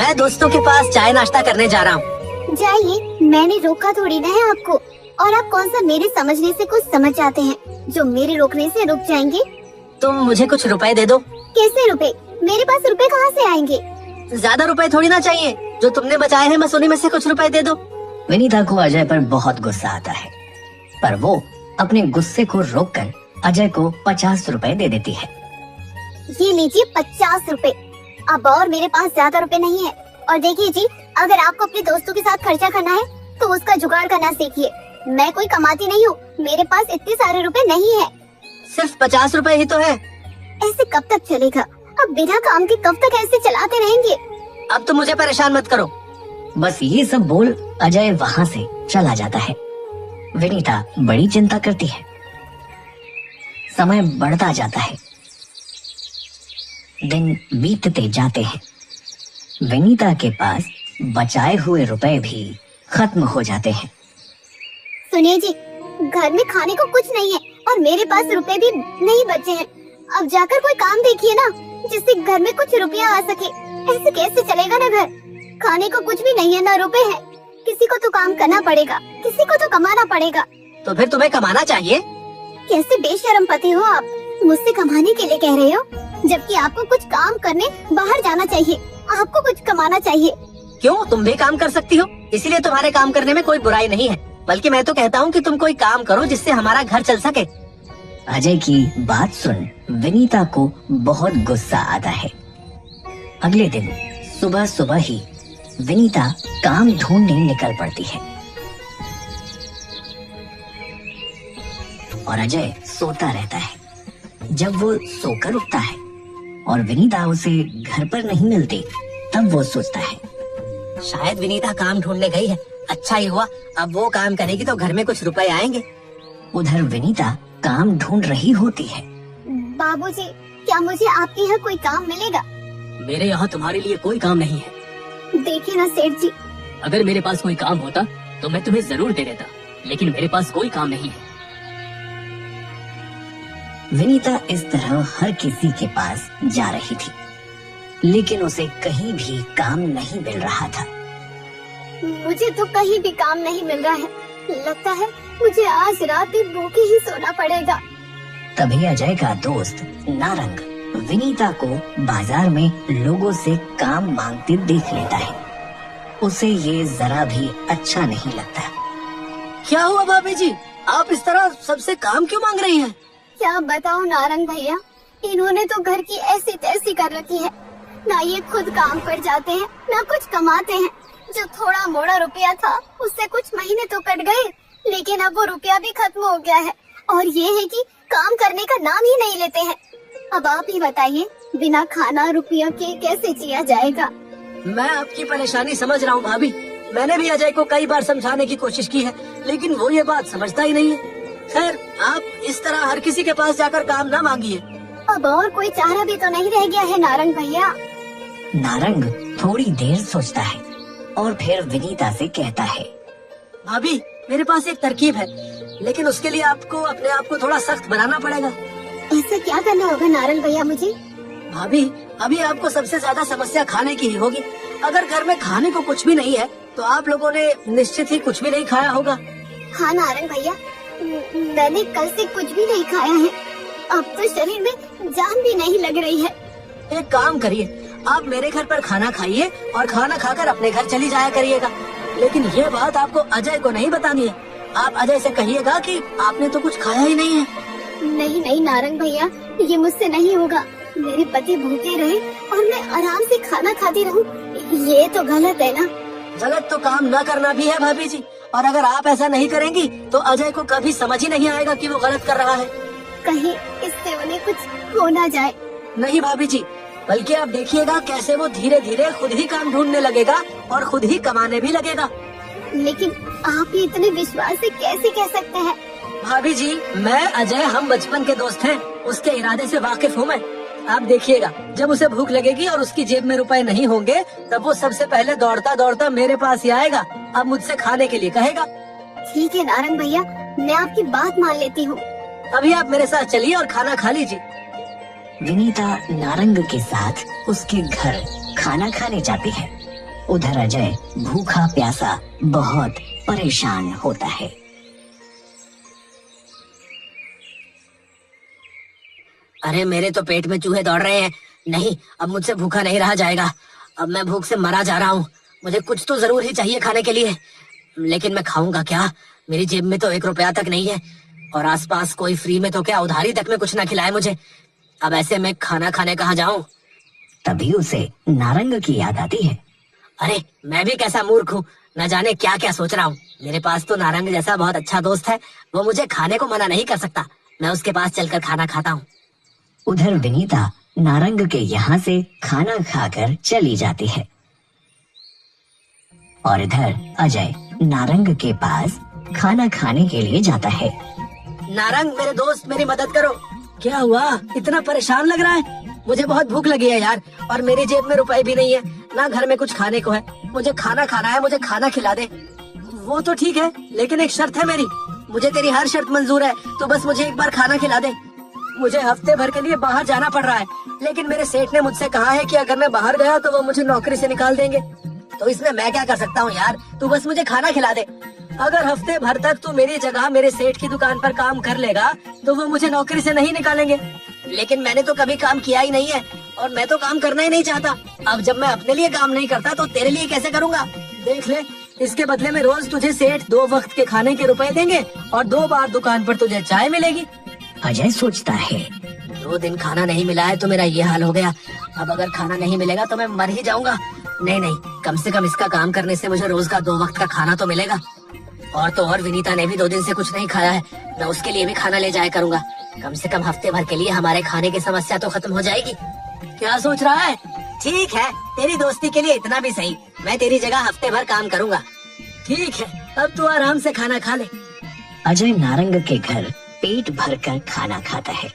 मैं दोस्तों के पास चाय नाश्ता करने जा रहा हूँ। जाइए, मैंने रोका थोड़ी ना है आपको। और आप कौन सा मेरे समझने से कुछ समझ जाते हैं जो मेरे रोकने से रुक जाएंगे। तुम मुझे कुछ रुपए दे दो। कैसे रुपए? मेरे पास रुपए कहाँ से आएंगे? ज्यादा रुपए थोड़ी ना चाहिए, जो तुमने बचाए हैं बस उन्हीं में से कुछ रुपए दे दो। विनीता को अजय पर बहुत गुस्सा आता है, पर वो अपने गुस्से को रोककर अजय को 50 रुपए दे देती है। ये लीजिए 50 रुपए। अब और मेरे पास ज्यादा रुपए नहीं है। और देखिए जी, अगर आपको अपने दोस्तों के साथ खर्चा करना है तो उसका जुगाड़ करना सीखिए। मैं कोई कमाती नहीं हूँ, मेरे पास इतने सारे रुपए नहीं है। सिर्फ 50 रुपए ही तो है। ऐसे कब तक चलेगा? अब बिना काम के कब तक ऐसे चलाते रहेंगे? अब तो मुझे परेशान मत करो। बस ये सब बोल अजय वहाँ से चला जाता है। विनीता बड़ी चिंता करती है। समय बढ़ता जाता है, दिन बीतते जाते हैं। विनीता के पास बचाए हुए रुपए भी खत्म हो जाते हैं। सुनिए जी, घर में खाने को कुछ नहीं है और मेरे पास रुपए भी नहीं बचे हैं। अब जाकर कोई काम देखिए ना, जिससे घर में कुछ रुपया आ सके। ऐसे कैसे चलेगा ना घर? खाने को कुछ भी नहीं है, ना रुपए हैं। किसी को तो काम करना पड़ेगा, किसी को तो कमाना पड़ेगा। तो फिर तुम्हें कमाना चाहिए। कैसे बेशर्म पति हो आप, मुझसे कमाने के लिए कह रहे हो, जबकि आपको कुछ काम करने बाहर जाना चाहिए। आपको कुछ कमाना चाहिए। क्यों, तुम भी काम कर सकती हो, इसीलिए तुम्हारे काम करने में कोई बुराई नहीं है। बल्कि मैं तो कहता हूँ कि तुम कोई काम करो जिससे हमारा घर चल सके। अजय की बात सुन विनीता को बहुत गुस्सा आता है। अगले दिन सुबह सुबह ही विनीता काम ढूंढने निकल पड़ती है और अजय सोता रहता है। जब वो सोकर उठता है और विनीता उसे घर पर नहीं मिलती, तब वो सोचता है शायद विनीता काम ढूंढने गई है। अच्छा ही हुआ, अब वो काम करेगी तो घर में कुछ रुपए आएंगे। उधर विनीता काम ढूंढ रही होती है। बाबूजी, क्या मुझे आपके यहाँ कोई काम मिलेगा? मेरे यहाँ तुम्हारे लिए कोई काम नहीं है। देखिए ना सेठ जी, अगर मेरे पास कोई काम होता तो मैं तुम्हें जरूर दे देता, लेकिन मेरे पास कोई काम नहीं है। विनीता इस तरह हर किसी के पास जा रही थी, लेकिन उसे कहीं भी काम नहीं मिल रहा था। मुझे तो कहीं भी काम नहीं मिल रहा है। लगता है मुझे आज रात भी भूखे ही सोना पड़ेगा। तभी अजय का दोस्त नारंग विनीता को बाजार में लोगों से काम मांगते देख लेता है। उसे ये जरा भी अच्छा नहीं लगता। क्या हुआ भाभी जी, आप इस तरह सबसे काम क्यों मांग रही हैं? क्या बताऊं नारंग भैया, इन्होंने तो घर की ऐसी तैसी कर रखी है। ना ये खुद काम पर जाते हैं, ना कुछ कमाते हैं। जो थोड़ा मोड़ा रुपया था उससे कुछ महीने तो कट गए, लेकिन अब वो रुपया भी खत्म हो गया है। और ये है कि काम करने का नाम ही नहीं लेते हैं। अब आप ही बताइए, बिना खाना रुपया के कैसे जिया जाएगा? मैं आपकी परेशानी समझ रहा हूँ भाभी। मैंने भी अजय को कई बार समझाने की कोशिश की है, लेकिन वो ये बात समझता ही नहीं है। खैर, आप इस तरह हर किसी के पास जाकर काम ना मांगिए। अब और कोई चारा भी तो नहीं रह गया है नारंग भैया। नारंग थोड़ी देर सोचता है और फिर विनीता से कहता है, भाभी मेरे पास एक तरकीब है, लेकिन उसके लिए आपको अपने आप को थोड़ा सख्त बनाना पड़ेगा। ऐसा क्या करना होगा नारंग भैया मुझे? भाभी, अभी आपको सबसे ज्यादा समस्या खाने की ही होगी। अगर घर में खाने को कुछ भी नहीं है तो आप लोगों ने निश्चित ही कुछ भी नहीं खाया होगा। हाँ नारंग भैया, मैंने कल से कुछ भी नहीं खाया है। अब तो शरीर में जान भी नहीं लग रही है। एक काम करिए, आप मेरे घर पर खाना खाइए और खाना खाकर अपने घर चली जाया करिएगा। लेकिन ये बात आपको अजय को नहीं बतानी है। आप अजय से कहिएगा कि आपने तो कुछ खाया ही नहीं है। नहीं नहीं नारंग भैया, ये मुझसे नहीं होगा। मेरे पति भूखे रहे और मैं आराम से खाना खाती रहूं, ये तो गलत है ना? गलत तो काम न करना भी है भाभी जी, और अगर आप ऐसा नहीं करेंगी तो अजय को कभी समझ ही नहीं आएगा कि वो गलत कर रहा है। कहीं इससे उन्हें कुछ हो ना जाए। नहीं भाभी जी, बल्कि आप देखिएगा कैसे वो धीरे धीरे खुद ही काम ढूंढने लगेगा और खुद ही कमाने भी लगेगा। लेकिन आप ही इतने विश्वास से कैसे कह सकते हैं? भाभी जी, मैं अजय हम बचपन के दोस्त हैं, उसके इरादे से वाकिफ हूँ मैं। आप देखिएगा, जब उसे भूख लगेगी और उसकी जेब में रुपए नहीं होंगे, तब वो सबसे पहले दौड़ता दौड़ता मेरे पास ही आएगा। अब मुझसे खाने के लिए कहेगा। ठीक है नारंग भैया, मैं आपकी बात मान लेती हूँ। अभी आप मेरे साथ चलिए और खाना खा लीजिए। विनीता नारंग के साथ उसके घर खाना खाने जाती है उधर अजय भूखा प्यासा बहुत परेशान होता है। अरे मेरे तो पेट में चूहे दौड़ रहे हैं। नहीं, अब मुझसे भूखा नहीं रहा जाएगा। अब मैं भूख से मरा जा रहा हूँ। मुझे कुछ तो जरूर ही चाहिए खाने के लिए, लेकिन मैं खाऊंगा क्या? मेरी जेब में तो 1 रुपया तक नहीं है और आसपास कोई फ्री में तो क्या उधारी तक में कुछ ना खिलाए मुझे। अब ऐसे में खाना खाने कहाँ जाऊं? तभी उसे नारंग की याद आती है। अरे मैं भी कैसा मूर्ख हूँ, न जाने क्या क्या सोच रहा हूँ। मेरे पास तो नारंग जैसा बहुत अच्छा दोस्त है, वो मुझे खाने को मना नहीं कर सकता। मैं उसके पास चलकर खाना खाता हूँ। उधर विनीता नारंग के यहाँ से खाना खाकर चली जाती है और इधर अजय नारंग के पास खाना खाने के लिए जाता है। नारंग मेरे दोस्त, मेरी मदद करो। क्या हुआ? इतना परेशान लग रहा है? मुझे बहुत भूख लगी है यार, और मेरी जेब में रुपए भी नहीं है, ना घर में कुछ खाने को है। मुझे खाना खाना है, मुझे खाना खिला दे। वो तो ठीक है, लेकिन एक शर्त है मेरी। मुझे तेरी हर शर्त मंजूर है, तो बस मुझे एक बार खाना खिला दे। मुझे हफ्ते भर के लिए बाहर जाना पड़ रहा है, लेकिन मेरे सेठ ने मुझसे कहा है कि अगर मैं बाहर गया तो वो मुझे नौकरी से निकाल देंगे। तो इसमें मैं क्या कर सकता हूँ यार? तू बस मुझे खाना खिला दे। अगर हफ्ते भर तक तू मेरी जगह मेरे सेठ की दुकान पर काम कर लेगा तो वो मुझे नौकरी से नहीं निकालेंगे। लेकिन मैंने तो कभी काम किया ही नहीं है और मैं तो काम करना ही नहीं चाहता। अब जब मैं अपने लिए काम नहीं करता तो तेरे लिए कैसे करूँगा? देख ले, इसके बदले में रोज तुझे सेठ 2 वक्त के खाने के रुपए देंगे और 2 बार दुकान पर तुझे चाय मिलेगी। अजय सोचता है, 2 दिन खाना नहीं मिला है तो मेरा ये हाल हो गया। अब अगर खाना नहीं मिलेगा तो मैं मर ही जाऊंगा। नहीं, कम से कम इसका काम करने से मुझे रोज का 2 वक्त का खाना तो मिलेगा। और तो और विनीता ने भी 2 दिन से कुछ नहीं खाया है, मैं उसके लिए भी खाना ले जाया करूंगा। कम से कम हफ्ते भर के लिए हमारे खाने की समस्या तो खत्म हो जाएगी। क्या सोच रहा है? ठीक है, तेरी दोस्ती के लिए इतना भी सही। मैं तेरी जगह हफ्ते भर काम करूंगा। ठीक है, अब तू आराम से खाना खा ले। अजय नारंग के घर पेट भरकर खाना खाता है,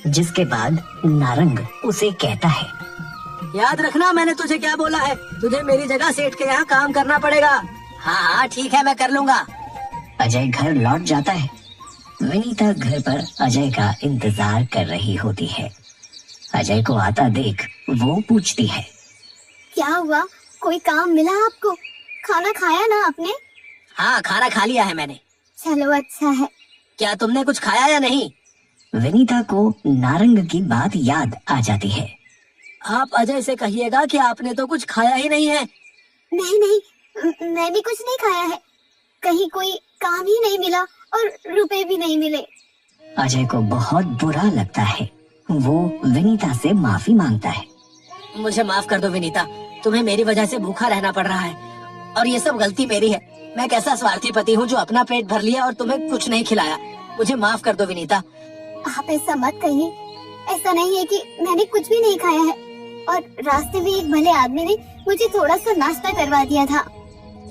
जिसके बाद नारंग उसे कहता है, याद रखना मैंने तुझे क्या बोला है। तुझे मेरी जगह सेठ के यहाँ काम करना पड़ेगा। हाँ ठीक है, मैं कर लूंगा। अजय घर लौट जाता है। विनीता घर पर अजय का इंतजार कर रही होती है। अजय को आता देख वो पूछती है, क्या हुआ? कोई काम मिला आपको? खाना खाया ना आपने? हाँ, खाना खा लिया है मैंने। चलो अच्छा है। क्या तुमने कुछ खाया या नहीं? विनीता को नारंग की बात याद आ जाती है। आप अजय से कहिएगा कि आपने तो कुछ खाया ही नहीं है। नहीं, मैंने कुछ नहीं खाया है। कहीं कोई काम ही नहीं मिला और रुपए भी नहीं मिले। अजय को बहुत बुरा लगता है। वो विनीता से माफी मांगता है। मुझे माफ कर दो विनीता, तुम्हें मेरी वजह से भूखा रहना पड़ रहा है और ये सब गलती मेरी है। मैं कैसा स्वार्थी पति हूँ जो अपना पेट भर लिया और तुम्हें कुछ नहीं खिलाया। मुझे माफ कर दो विनीता। आप ऐसा मत कहिए। ऐसा नहीं है कि मैंने कुछ भी नहीं खाया है, और रास्ते में एक भले आदमी ने मुझे थोड़ा सा नाश्ता करवा दिया था।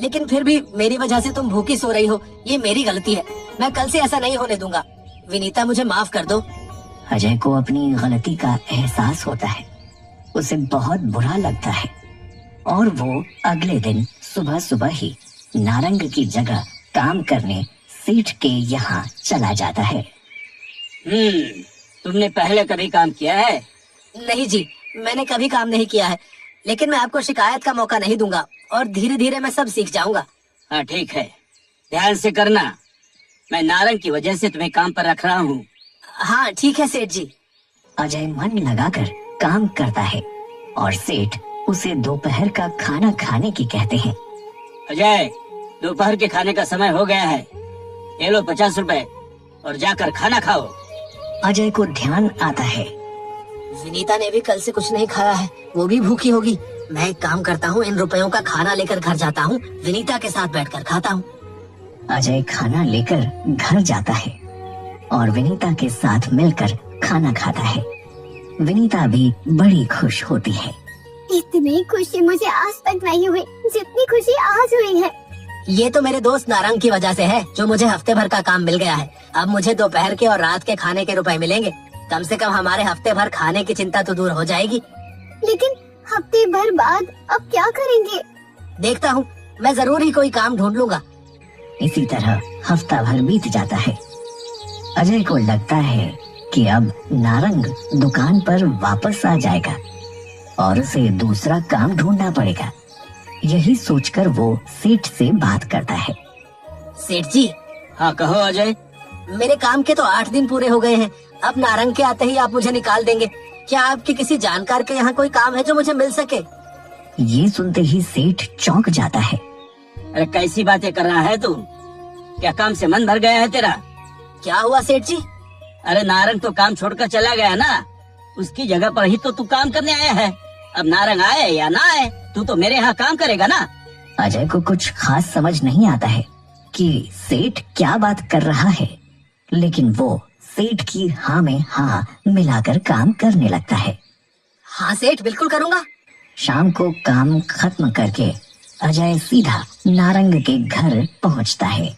लेकिन फिर भी मेरी वजह से तुम भूखी सो रही हो, ये मेरी गलती है। मैं कल से ऐसा नहीं होने दूंगा। विनीता मुझे माफ कर दो। अजय को अपनी गलती का एहसास होता है। उसे बहुत बुरा लगता है और वो अगले दिन सुबह सुबह ही नारंग की जगह काम करने सेठ के यहाँ चला जाता है। तुमने पहले कभी काम किया है? नहीं जी, मैंने कभी काम नहीं किया है, लेकिन मैं आपको शिकायत का मौका नहीं दूंगा और धीरे धीरे मैं सब सीख जाऊंगा। हाँ ठीक है, ध्यान से करना। मैं नारंग की वजह से तुम्हें काम पर रख रहा हूँ। हाँ ठीक है सेठ जी। अजय मन लगाकर काम करता है और सेठ उसे दोपहर का खाना खाने की कहते हैं। अजय, दोपहर के खाने का समय हो गया है। ये लो 50 रुपए और जाकर खाना खाओ। अजय को ध्यान आता है, विनीता ने भी कल से कुछ नहीं खाया है, वो भी भूखी होगी। मैं एक काम करता हूँ, इन रुपयों का खाना लेकर घर जाता हूँ, विनीता के साथ बैठकर खाता हूँ। अजय खाना लेकर घर जाता है और विनीता के साथ मिलकर खाना खाता है। विनीता भी बड़ी खुश होती है। इतनी खुशी मुझे आज तक नहीं हुई जितनी खुशी आज हुई है। ये तो मेरे दोस्त नारंग की वजह से है, जो मुझे हफ्ते भर का काम मिल गया है। अब मुझे दोपहर के और रात के खाने के रुपए मिलेंगे। कम से कम हमारे हफ्ते भर खाने की चिंता तो दूर हो जाएगी। लेकिन हफ्ते भर बाद अब क्या करेंगे? देखता हूँ, मैं जरूर ही कोई काम ढूंढ लूंगा। इसी तरह हफ्ता भर बीत जाता है। अजय को लगता है कि अब नारंग दुकान पर वापस आ जाएगा और उसे दूसरा काम ढूंढना पड़ेगा। यही सोचकर वो सेठ से बात करता है। सेठ जी, हाँ कहो अजय। मेरे काम के तो 8 दिन पूरे हो गए हैं। अब नारंग के आते ही आप मुझे निकाल देंगे। क्या आपके किसी जानकार के यहाँ कोई काम है जो मुझे मिल सके? ये सुनते ही सेठ चौंक जाता है। अरे कैसी बातें कर रहा है तू? क्या काम से मन भर गया है तेरा? क्या हुआ सेठ जी? अरे नारंग तो काम छोड़कर चला गया ना, उसकी जगह पर ही तो तू काम करने आया है। अब नारंग आए या ना आए, तू तो मेरे यहाँ काम करेगा ना। अजय को कुछ खास समझ नहीं आता है कि सेठ क्या बात कर रहा है, लेकिन वो सेठ की हाँ में हाँ मिलाकर काम करने लगता है। हाँ सेठ, बिल्कुल करूँगा। शाम को काम खत्म करके अजय सीधा नारंग के घर पहुँचता है।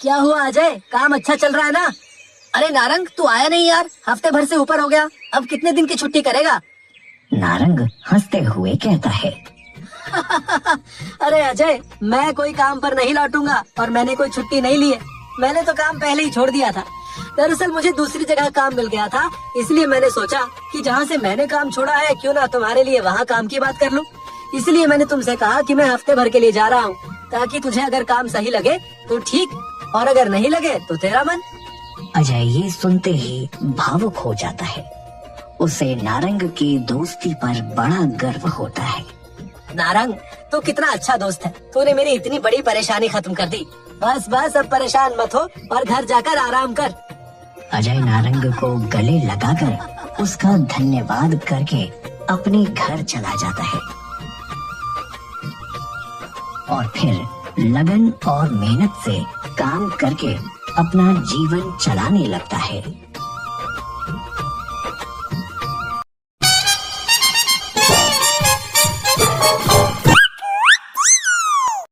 क्या हुआ अजय, काम अच्छा चल रहा है ना? अरे नारंग, तू आया नहीं यार, हफ्ते भर से ऊपर हो गया। अब कितने दिन की छुट्टी करेगा? नारंग हंसते हुए कहता है अरे अजय, मैं कोई काम पर नहीं लौटूंगा और मैंने कोई छुट्टी नहीं ली है। मैंने तो काम पहले ही छोड़ दिया था। दरअसल मुझे दूसरी जगह काम मिल गया था, इसलिए मैंने सोचा कि जहाँ से मैंने काम छोड़ा है क्यों ना तुम्हारे लिए वहाँ काम की बात कर लूँ। इसलिए मैंने तुमसे कहा कि मैं हफ्ते भर के लिए जा रहा हूँ, ताकि तुझे अगर काम सही लगे तो ठीक, और अगर नहीं लगे तो तेरा मन। अजय ये सुनते ही भावुक हो जाता है। उसे नारंग की दोस्ती पर बड़ा गर्व होता है। नारंग, तू कितना अच्छा दोस्त है। तूने मेरी इतनी बड़ी परेशानी खत्म कर दी। बस बस अब परेशान मत हो और घर जाकर आराम कर। अजय नारंग को गले लगाकर उसका धन्यवाद करके अपने घर चला जाता है और फिर लगन और मेहनत से काम करके अपना जीवन चलाने लगता है।